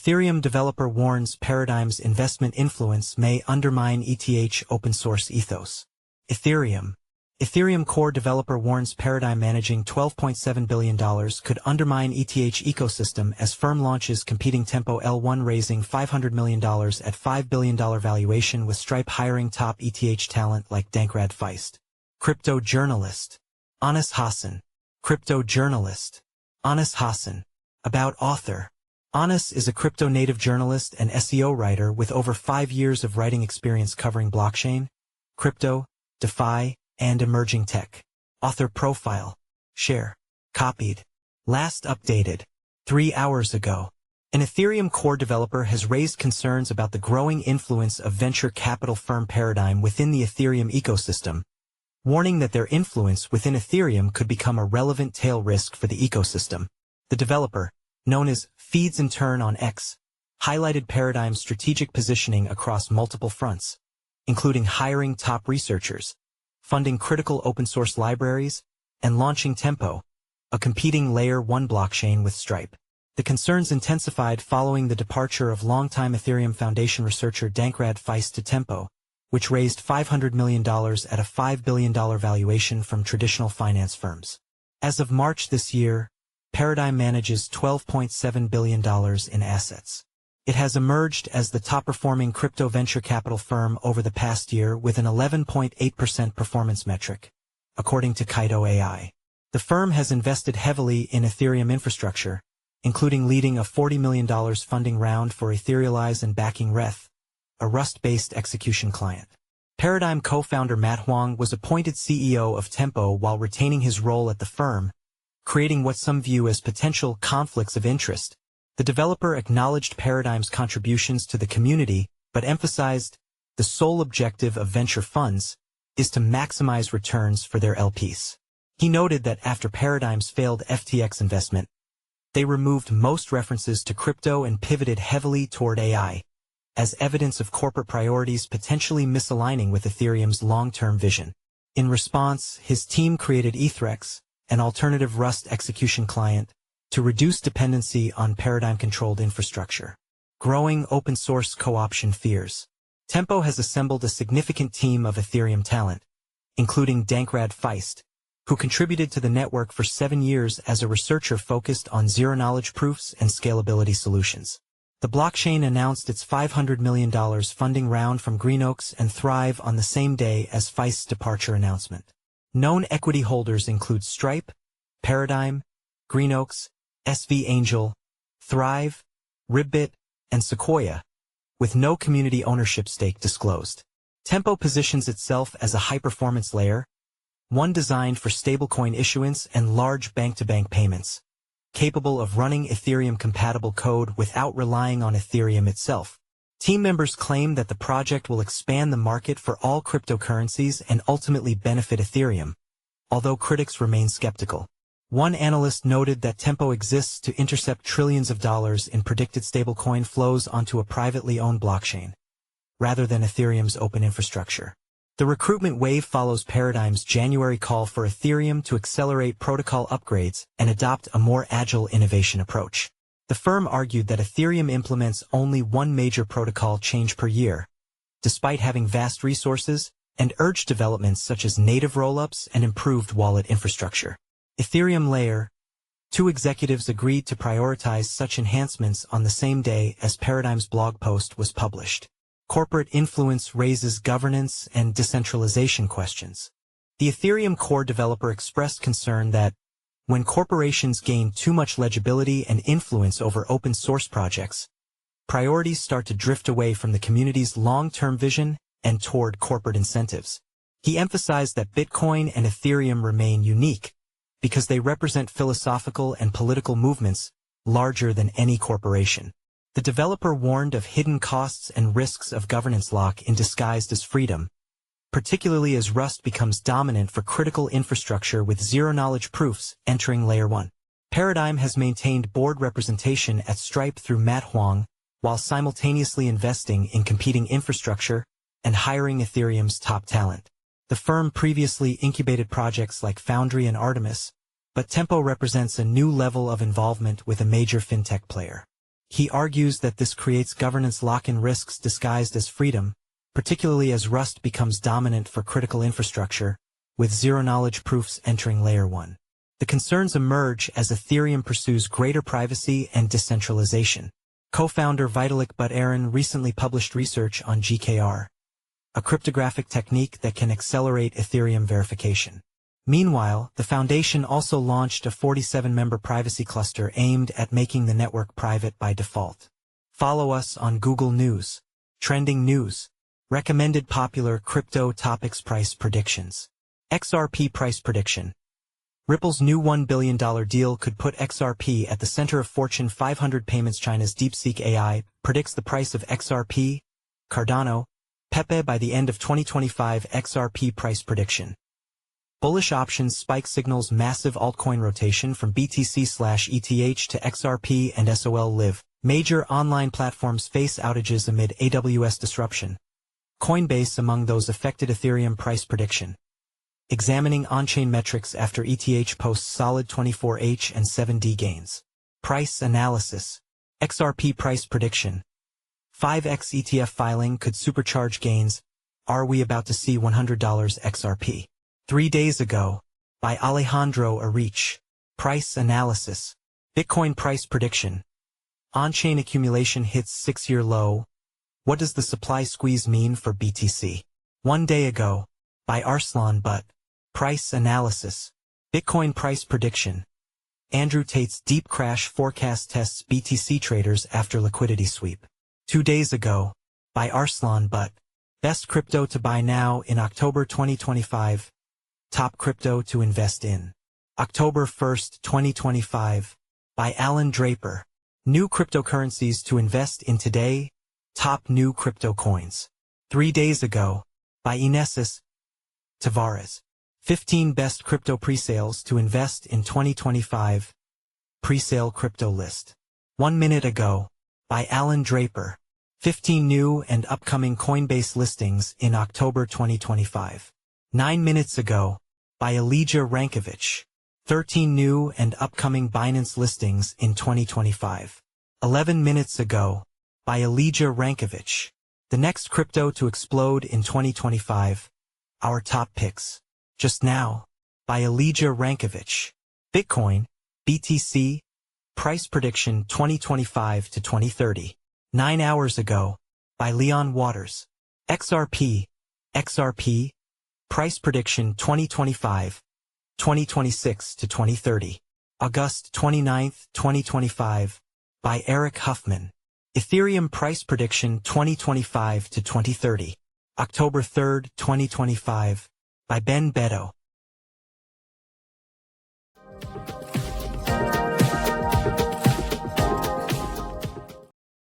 Ethereum developer warns Paradigm's investment influence may undermine ETH open source ethos. Ethereum core developer warns Paradigm managing $12.7 billion could undermine ETH ecosystem as firm launches competing Tempo L1 raising $500 million at $5 billion valuation with Stripe hiring top ETH talent like Dankrad Feist. Crypto journalist Hassan. Crypto journalist Hassan. About author. Anas is a crypto-native journalist and SEO writer with over 5 years of writing experience covering blockchain, crypto, DeFi, and emerging tech. Author profile. Share. Copied. Last updated 3 hours ago. An Ethereum core developer has raised concerns about the growing influence of venture capital firm Paradigm within the Ethereum ecosystem, warning that their influence within Ethereum could become a relevant tail risk for the ecosystem. The developer, known as Fede's intern on X, highlighted Paradigm's strategic positioning across multiple fronts, including hiring top researchers, funding critical open-source libraries, and launching Tempo, a competing Layer 1 blockchain with Stripe. The concerns intensified following the departure of longtime Ethereum Foundation researcher Dankrad Feist to Tempo, which raised $500 million at a $5 billion valuation from traditional finance firms. As of March this year, Paradigm manages $12.7 billion in assets. It has emerged as the top-performing crypto venture capital firm over the past year with an 11.8% performance metric, according to Kaido AI. The firm has invested heavily in Ethereum infrastructure, including leading a $40 million funding round for Etherealize and backing Reth, a Rust-based execution client. Paradigm co-founder Matt Huang was appointed CEO of Tempo while retaining his role at the firm, creating what some view as potential conflicts of interest. The developer acknowledged Paradigm's contributions to the community, but emphasized the sole objective of venture funds is to maximize returns for their LPs. He noted that after Paradigm's failed FTX investment, they removed most references to crypto and pivoted heavily toward AI, as evidence of corporate priorities potentially misaligning with Ethereum's long-term vision. In response, his team created Ethrex, an alternative Rust execution client, to reduce dependency on Paradigm-controlled infrastructure. Growing open-source co-option fears. Tempo has assembled a significant team of Ethereum talent, including Dankrad Feist, who contributed to the network for 7 years as a researcher focused on zero-knowledge proofs and scalability solutions. The blockchain announced its $500 million funding round from Greenoaks and Thrive on the same day as Feist's departure announcement. Known equity holders include Stripe, Paradigm, Greenoaks, SV Angel, Thrive, Ribbit, and Sequoia, with no community ownership stake disclosed. Tempo positions itself as a high-performance layer, one designed for stablecoin issuance and large bank-to-bank payments, capable of running Ethereum-compatible code without relying on Ethereum itself. Team members claim that the project will expand the market for all cryptocurrencies and ultimately benefit Ethereum, although critics remain skeptical. One analyst noted that Tempo exists to intercept trillions of dollars in predicted stablecoin flows onto a privately owned blockchain, rather than Ethereum's open infrastructure. The recruitment wave follows Paradigm's January call for Ethereum to accelerate protocol upgrades and adopt a more agile innovation approach. The firm argued that Ethereum implements only one major protocol change per year, despite having vast resources, and urged developments such as native rollups and improved wallet infrastructure. Ethereum Layer 2 executives agreed to prioritize such enhancements on the same day as Paradigm's blog post was published. Corporate influence raises governance and decentralization questions. The Ethereum core developer expressed concern that when corporations gain too much legibility and influence over open source projects, priorities start to drift away from the community's long-term vision and toward corporate incentives. He emphasized that Bitcoin and Ethereum remain unique because they represent philosophical and political movements larger than any corporation. The developer warned of hidden costs and risks of governance lock in disguised as freedom, particularly as Rust becomes dominant for critical infrastructure with zero-knowledge proofs entering Layer 1. Paradigm has maintained board representation at Stripe through Matt Huang, while simultaneously investing in competing infrastructure and hiring Ethereum's top talent. The firm previously incubated projects like Foundry and Artemis, but Tempo represents a new level of involvement with a major fintech player. He argues that this creates governance lock-in risks disguised as freedom, particularly as Rust becomes dominant for critical infrastructure, with zero-knowledge proofs entering Layer 1. The concerns emerge as Ethereum pursues greater privacy and decentralization. Co-founder Vitalik Buterin recently published research on GKR, a cryptographic technique that can accelerate Ethereum verification. Meanwhile, the foundation also launched a 47-member privacy cluster aimed at making the network private by default. Follow us on Google News. Trending news. Recommended popular crypto topics. Price predictions. XRP price prediction. Ripple's new $1 billion deal could put XRP at the center of Fortune 500 payments. China's DeepSeek AI predicts the price of XRP, Cardano, Pepe by the end of 2025. XRP price prediction. Bullish options spike signals massive altcoin rotation from BTC/ETH to XRP and SOL Live. Major online platforms face outages amid AWS disruption. Coinbase among those affected. Ethereum price prediction. Examining on-chain metrics after ETH posts solid 24H and 7D gains. Price analysis. XRP price prediction. 5x ETF filing could supercharge gains. Are we about to see $100 XRP? 3 days ago, by Alejandro Arich. Price analysis. Bitcoin price prediction. On-chain accumulation hits 6-year low. What does the supply squeeze mean for BTC? 1 day ago, by Arslan Butt. Price analysis. Bitcoin price prediction. Andrew Tate's deep crash forecast tests BTC traders after liquidity sweep. 2 days ago, by Arslan Butt. Best crypto to buy now in October 2025. Top crypto to invest in. October 1st, 2025. By Alan Draper. New cryptocurrencies to invest in today. Top new crypto coins. 3 days ago. By Inesis Tavares. 15 best crypto presales to invest in 2025. Presale crypto list. 1 minute ago. By Alan Draper. 15 new and upcoming Coinbase listings in October 2025. 9 minutes ago. By Elijah Rankovich. 13 new and upcoming Binance listings in 2025. 11 minutes ago. By Elijah Rankovich. The next crypto to explode in 2025. Our top picks. Just now. By Elijah Rankovich. Bitcoin, BTC, price prediction 2025 to 2030. 9 hours ago. By Leon Waters. XRP, price prediction 2025, 2026 to 2030. August 29, 2025. By Eric Huffman. Ethereum price prediction 2025 to 2030. October 3, 2025. By Ben Beto.